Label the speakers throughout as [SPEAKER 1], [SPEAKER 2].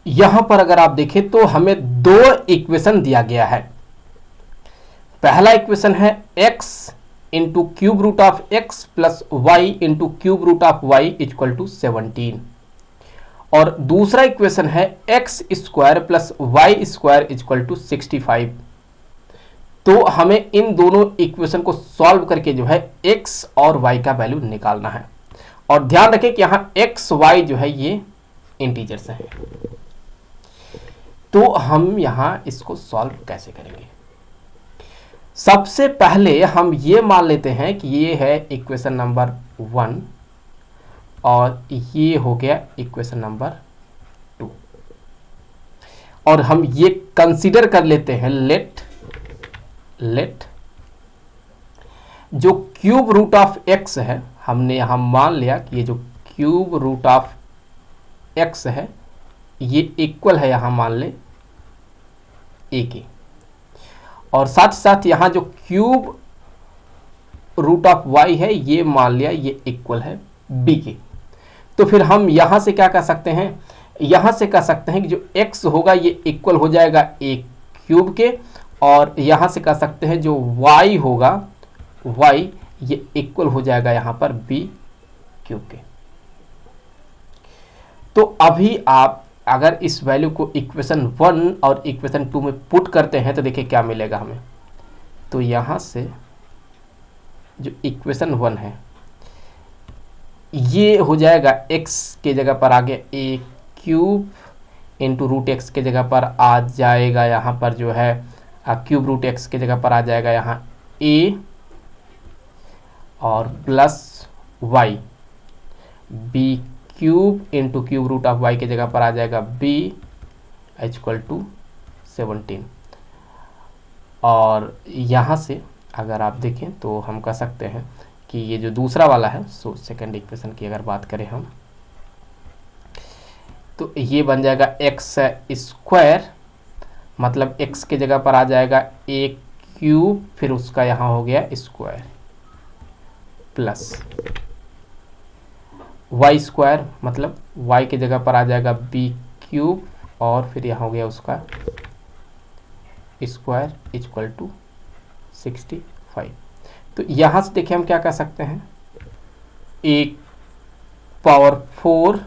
[SPEAKER 1] यहां पर अगर आप देखें तो हमें दो इक्वेशन दिया गया है। पहला इक्वेशन है x into cube root of x plus y into cube root of y equal to 17, और दूसरा इक्वेशन है x square plus y square equal to 65। तो हमें इन दोनों इक्वेशन को सॉल्व करके जो है x और y का वैल्यू निकालना है। और ध्यान रखें कि यहां x y जो है ये इंटीजर्स हैं। तो हम यहां इसको सॉल्व कैसे करेंगे? सबसे पहले हम ये मान लेते हैं कि ये है इक्वेशन नंबर 1 और ये हो गया इक्वेशन नंबर 2, और हम ये कंसीडर कर लेते हैं लेट जो क्यूब रूट ऑफ एक्स है, हमने यहां मान लिया कि ये जो क्यूब रूट ऑफ एक्स है ये इक्वल है, यहां मान ले ए के, और साथ साथ यहां जो क्यूब रूट ऑफ वाई है ये मान लिया ये इक्वल है बी के। तो फिर हम यहां से क्या कर सकते हैं? यहां से कह सकते हैं कि जो x होगा ये इक्वल हो जाएगा ए क्यूब के, और यहां से कह सकते हैं जो y होगा y ये इक्वल हो जाएगा यहां पर b क्यूब के। तो अभी आप अगर इस वैल्यू को इक्वेशन 1 और इक्वेशन 2 में पुट करते हैं तो देखिए क्या मिलेगा हमें। तो यहां से जो इक्वेशन 1 है ये हो जाएगा x के जगह पर आ गया ए क्यूब इंटू रूट एक्स के जगह पर आ जाएगा यहाँ पर जो है क्यूब रूट एक्स के जगह पर आ जाएगा यहाँ a, और plus y b cube into cube root of y के जगह पर आ जाएगा b इक्वल टू 17। और यहाँ से अगर आप देखें तो हम कह सकते हैं कि ये जो दूसरा वाला है, सो सेकेंड इक्वेशन की अगर बात करें हम, तो ये बन जाएगा एक्स स्क्वायर, मतलब x के जगह पर आ जाएगा ए क्यूब, फिर उसका यहाँ हो गया स्क्वायर, प्लस वाई स्क्वायर, मतलब y के जगह पर आ जाएगा बी क्यूब, और फिर यहाँ हो गया उसका स्क्वायर इक्वल टू 65। तो यहाँ से देखिए हम क्या कर सकते हैं, एक power 4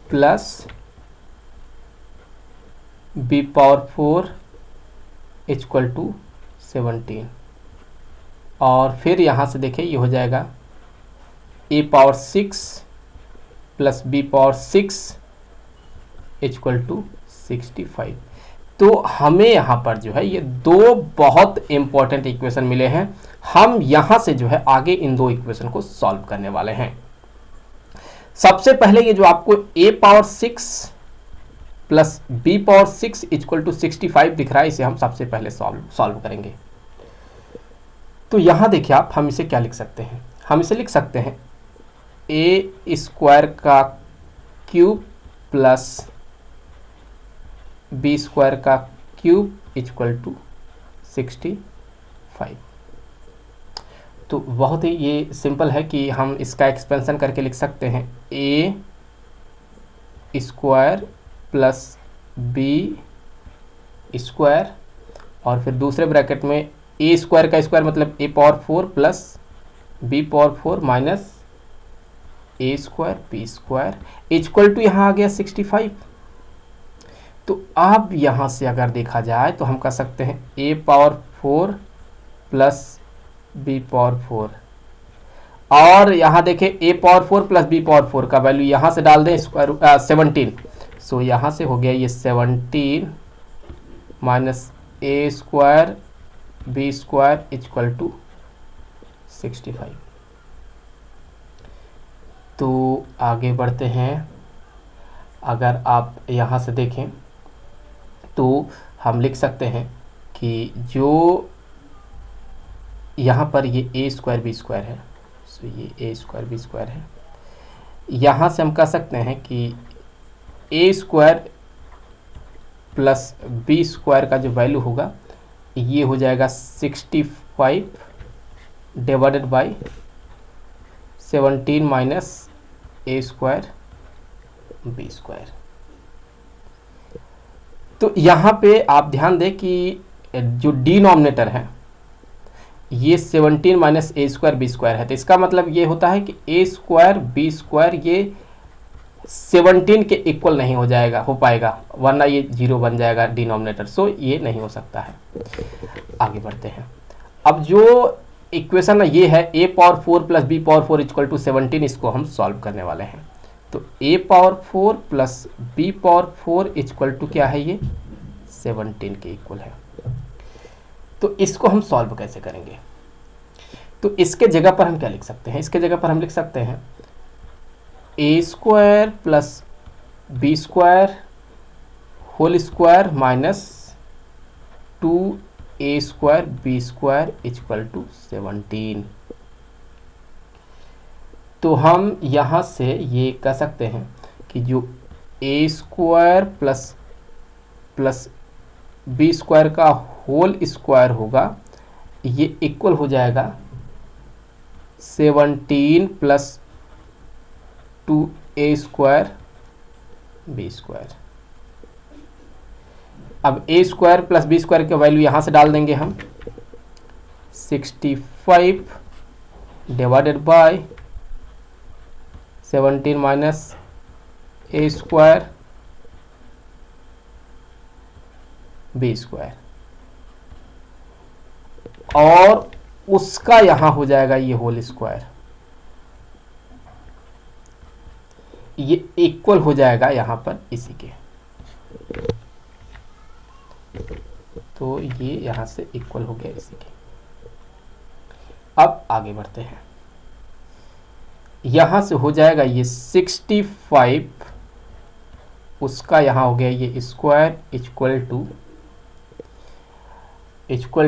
[SPEAKER 1] plus b power 4 equal to 17, और फिर यहाँ से देखिए ये हो जाएगा a power 6 plus b power 6 equal to 65। तो हमें यहाँ पर जो है ये दो बहुत इंपॉर्टेंट इक्वेशन मिले हैं। हम यहाँ से जो है आगे इन दो इक्वेशन को सॉल्व करने वाले हैं। सबसे पहले ये जो आपको a power 6 plus b power 6 equal to 65 दिख रहा है, इसे हम सबसे पहले सॉल्व करेंगे। तो यहाँ देखिए आप, हम इसे क्या लिख सकते हैं? हम इसे लिख सकते हैं a स्क्वायर का क्यूब प्लस बी स्क्वायर का क्यूब इक्वल टू 65। तो बहुत ही ये सिंपल है कि हम इसका एक्सपेंशन करके लिख सकते हैं a square plus b square, और फिर दूसरे ब्रैकेट में ए स्क्वायर का स्क्वायर मतलब a power 4 plus b power 4 minus a square b square equal to यहाँ आ गया 65। तो अब यहाँ से अगर देखा जाए तो हम कह सकते हैं a power 4 plus b power 4, और यहाँ देखें a power 4 plus b power 4 का वैल्यू यहाँ से डाल दें स्क्वायर 17। सो यहाँ से हो गया ये 17 minus a square b square equal to 65। तो आगे बढ़ते हैं। अगर आप यहाँ से देखें तो हम लिख सकते हैं कि जो यहाँ पर ये ए स्क्वायर बी स्क्वायर है, सो ये ए स्क्वायर बी स्क्वायर है, यहाँ से हम कह सकते हैं कि a square plus b square का जो वैल्यू होगा ये हो जाएगा 65 divided by 17 minus a square b square. तो यहाँ पे आप ध्यान दें कि जो डिनोमिनेटर है ये 17 minus a square b square है, तो इसका मतलब ये होता है कि ए स्क्वायर बी स्क्वायर ये 17 के इक्वल नहीं हो पाएगा, वरना ये 0 बन जाएगा डिनोमिनेटर, सो ये नहीं हो सकता है। आगे बढ़ते हैं। अब जो इक्वेशन ये है a power 4 plus b power 4 equal to 17, इसको हम सॉल्व करने वाले हैं। तो a power 4 plus b power 4 equal to क्या है, ये 17 के इक्वल है। तो इसको हम सॉल्व कैसे करेंगे? तो इसके जगह पर हम क्या लिख सकते हैं? इसके जगह पर हम लिख सकते हैं a square plus b square whole square minus 2a square b square equal to 17। तो हम यहाँ से ये कह सकते हैं कि जो a square plus b square का होल स्क्वायर होगा ये इक्वल हो जाएगा 17 plus 2a square b square. अब a square plus b square की वैल्यू यहाँ से डाल देंगे हम, 65 divided by 17 minus a square b square, और उसका यहाँ हो जाएगा ये होल स्क्वायर, ये इक्वल हो जाएगा यहाँ पर इसी के। तो ये यहाँ से इक्वल हो गया इसी के। अब आगे बढ़ते हैं। यहाँ से हो जाएगा ये 65, उसका यहाँ हो गया ये square equal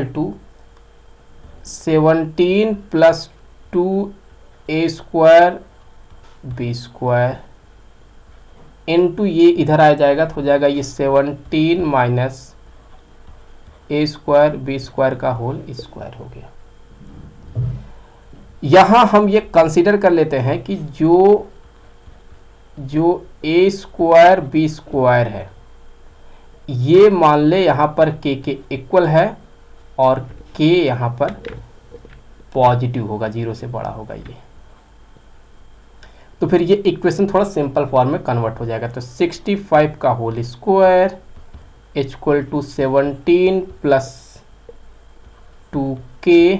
[SPEAKER 1] to 17 plus 2a square b square into ये इधर आ जाएगा तो हो जाएगा ये 17 minus a square b square का होल स्क्वायर हो गया। यहां हम ये कंसीडर कर लेते हैं कि जो ए स्क्वायर बी स्क्वायर है ये मान ले यहां पर के इक्वल है और के यहां पर पॉजिटिव होगा, 0 से बड़ा होगा ये। तो फिर ये इक्वेशन थोड़ा सिंपल फॉर्म में कन्वर्ट हो जाएगा। तो 65 का whole square equal to 17 plus 2k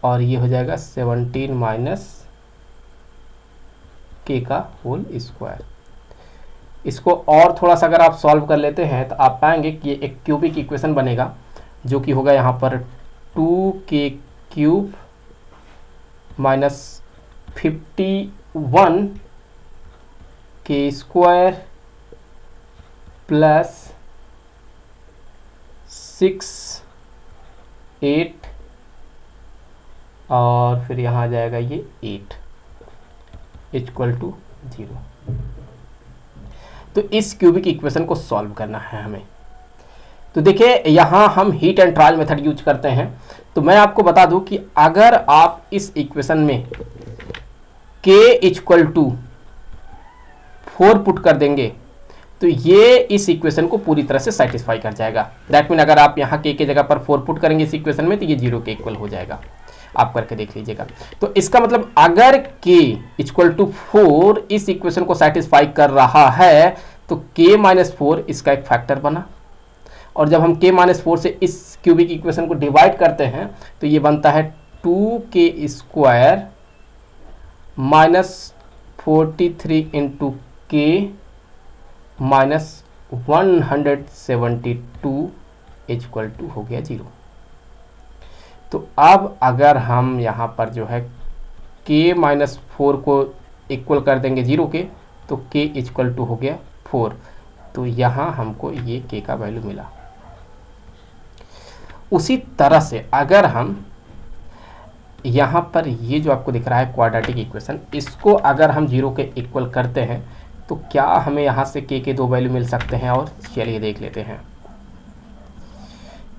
[SPEAKER 1] और ये हो जाएगा 17 माइनस के का होल स्क्वायर। इसको और थोड़ा सा अगर आप सॉल्व कर लेते हैं तो आप पाएंगे कि ये एक क्यूबिक इक्वेशन बनेगा, जो कि होगा यहाँ पर 2k क्यूब माइनस 51 के स्क्वायर प्लस 6 8 और फिर यहाँ आ जाएगा ये 8 इक्वल टू 0। तो इस क्यूबिक इक्वेशन को सॉल्व करना है हमें। तो देखिए यहाँ हम heat and trial method use करते हैं। तो मैं आपको बता दूं कि अगर आप इस इक्वेशन में k इक्वल टू 4 पुट कर देंगे तो ये इस इक्वेशन को पूरी तरह से सेटिस्फाई कर जाएगा। दैट मीन अगर आप यहाँ k के जगह पर 4 पुट करेंगे इस इक्वेशन में तो ये 0 के इक्वल हो जाएगा। आप करके देख लीजिएगा। तो इसका मतलब अगर k इक्वल टू 4 इस इक्वेशन को सेटिस्फाई कर रहा है तो k माइनस 4 इसका एक फैक्टर बना, और जब हम k माइनस 4 से इस क्यूबिक इक्वेशन को डिवाइड करते हैं तो ये बनता है 2k square minus 43 into k minus 172 equal to हो गया 0। तो अब अगर हम यहाँ पर जो है k माइनस 4 को इक्वल कर देंगे 0 के तो k इक्वल टू हो गया 4। तो यहाँ हमको ये k का वैल्यू मिला। उसी तरह से अगर हम यहाँ पर ये जो आपको दिख रहा है क्वाड्रेटिक इक्वेशन, इसको अगर हम 0 के इक्वल करते हैं तो क्या हमें यहाँ से k के 2 वैल्यू मिल सकते हैं, और चलिए देख लेते हैं।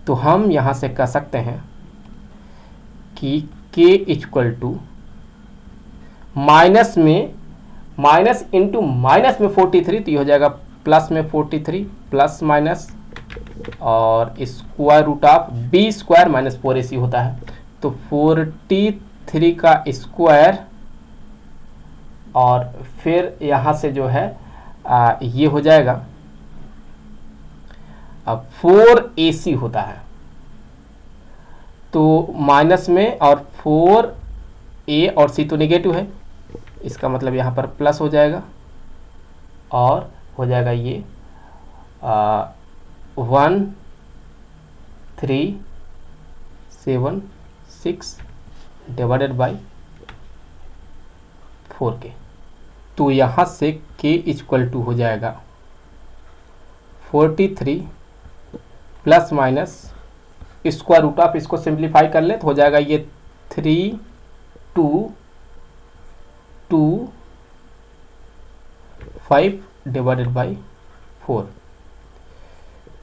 [SPEAKER 1] तो हम यहाँ से कह सकते हैं कि k equal to minus into minus में 43 तो ये हो जाएगा प्लस में 43 प्लस माइनस और square root of b square minus 4ac होता है। तो 43 का स्क्वायर और फिर यहाँ से जो है ये हो जाएगा 4ac होता है। तो माइनस में और 4a और c तो नेगेटिव है, इसका मतलब यहाँ पर प्लस हो जाएगा और हो जाएगा ये 1376 डिवाइडेड बाई 4k। तो यहाँ से k इक्वल टू हो जाएगा 43 plus minus square root of, इसको सिंप्लीफाई कर ले तो हो जाएगा ये 3 2 2 5 डिवाइडेड बाई 4।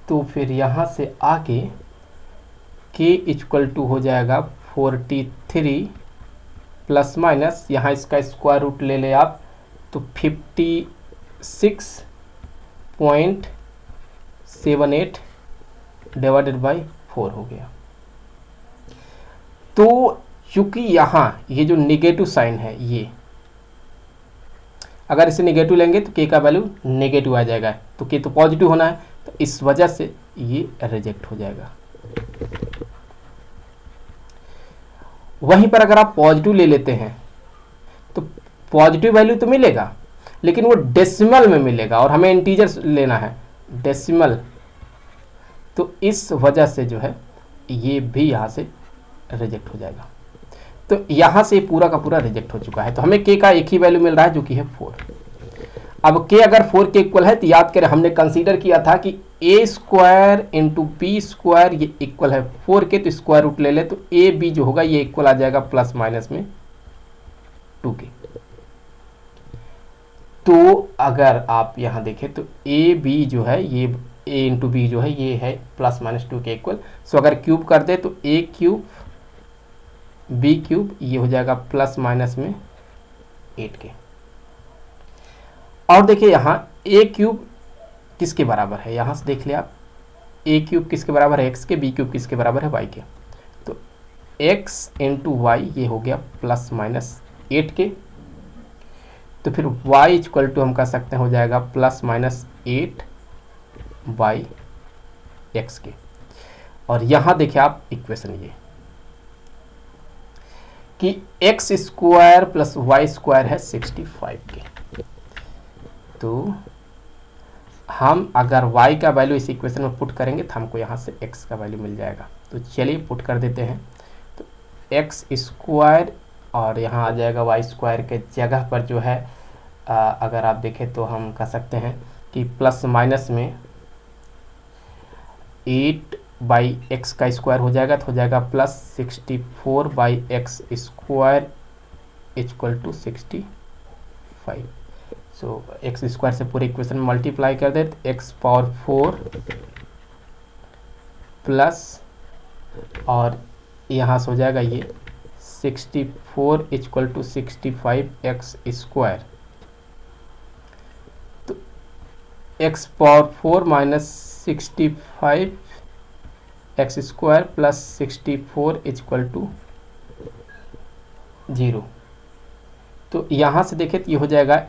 [SPEAKER 1] तो फिर यहाँ से आगे k इक्वल टू हो जाएगा 43 प्लस माइनस, यहाँ इसका स्क्वायर रूट ले ले आप तो 56.78 डिवाइडेड बाई 4 हो गया। तो चूंकि यहाँ ये जो निगेटिव साइन है, ये अगर इसे निगेटिव लेंगे तो k का वैल्यू नेगेटिव आ जाएगा, तो k तो पॉजिटिव होना है, तो इस वजह से ये रिजेक्ट हो जाएगा। वहीं पर अगर आप पॉजिटिव ले लेते हैं तो पॉजिटिव वैल्यू तो मिलेगा, लेकिन वो डेसिमल में मिलेगा और हमें इंटीजर लेना है डेसिमल, तो इस वजह से जो है ये भी यहाँ से रिजेक्ट हो जाएगा। तो यहाँ से पूरा का पूरा रिजेक्ट हो चुका है। तो हमें k का एक ही वैल्यू मिल रहा है जो कि है 4। अब k अगर 4 के इक्वल है तो याद करें हमने कंसीडर किया था कि a square into b square ये इक्वल है 4 के, तो स्क्वायर रूट ले ले तो a b जो होगा ये इक्वल आ जाएगा प्लस माइनस में 2k। तो अगर आप यहाँ देखें तो a b जो है ये a इंटू बी जो है ये है प्लस माइनस 2 के इक्वल। सो अगर क्यूब कर दे तो a क्यूब b क्यूब ये हो जाएगा प्लस माइनस में 8k। और देखिए यहाँ a क्यूब किसके बराबर है, यहाँ से देख लिया आप a क्यूब किसके बराबर है x के, b क्यूब किसके बराबर है y के। तो x इंटू वाई ये हो गया प्लस माइनस 8k। तो फिर y इक्वल टू हम कह सकते हैं हो जाएगा प्लस माइनस 8 बाई एक्स के। और यहाँ देखिए आप इक्वेशन ये कि x square plus y square है 65k। तो हम अगर y का वैल्यू इस इक्वेशन में पुट करेंगे तो हमको यहाँ से x का वैल्यू मिल जाएगा। तो चलिए पुट कर देते हैं। तो एक्स स्क्वायर और यहाँ आ जाएगा y स्क्वायर के जगह पर जो है अगर आप देखें तो हम कह सकते हैं कि प्लस माइनस में 8 बाई एक्स का स्क्वायर हो जाएगा, तो हो जाएगा plus 64 by x square equal to 65। So x square से पूरे इक्वेशन में मल्टीप्लाई कर दे तो एक्स पावर 4 प्लस और यहाँ से हो जाएगा ये 64 इक्वल टू 65 एक्स स्क्वायर। तो x power 4 minus 65 x square plus 64 equal to 0। तो यहाँ से देखें तो ये हो जाएगा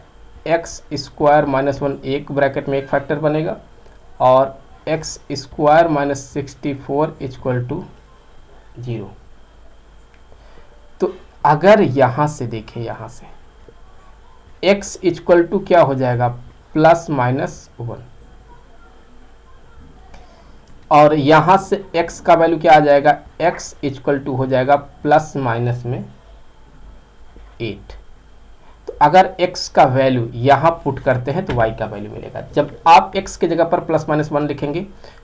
[SPEAKER 1] एक्स स्क्वायर माइनस 1 एक ब्रैकेट में एक फैक्टर बनेगा और x square minus 64 equal to 0। तो अगर यहाँ से देखें, यहाँ से x इक्वल टू क्या हो जाएगा प्लस माइनस 1 और यहाँ से x का वैल्यू क्या आ जाएगा, x इक्वल टू हो जाएगा प्लस माइनस में 8। तो अगर x का वैल्यू यहाँ पुट करते हैं तो y का वैल्यू मिलेगा। जब आप x के जगह पर प्लस माइनस 1 लिखेंगे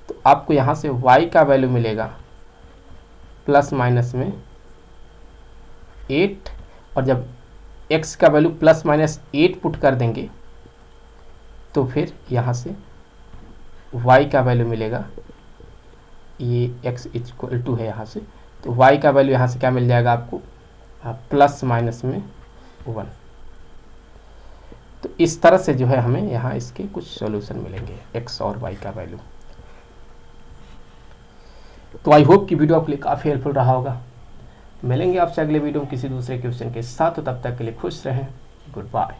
[SPEAKER 1] तो आपको यहाँ से y का वैल्यू मिलेगा प्लस माइनस में 8 और जब x का वैल्यू प्लस माइनस 8 पुट कर देंगे तो फिर यहाँ से y का वैल्यू मिलेगा, ये x इक्वल टू है यहाँ से, तो y का वैल्यू यहाँ से क्या मिल जाएगा आपको प्लस माइनस में 1। तो इस तरह से जो है हमें यहाँ इसके कुछ सॉल्यूशन मिलेंगे x और y का वैल्यू। तो आई होप कि वीडियो आपके लिए काफ़ी हेल्पफुल रहा होगा। मिलेंगे आपसे अगले वीडियो में किसी दूसरे क्वेश्चन के साथ, तो तब तक के लिए खुश रहें। Good bye.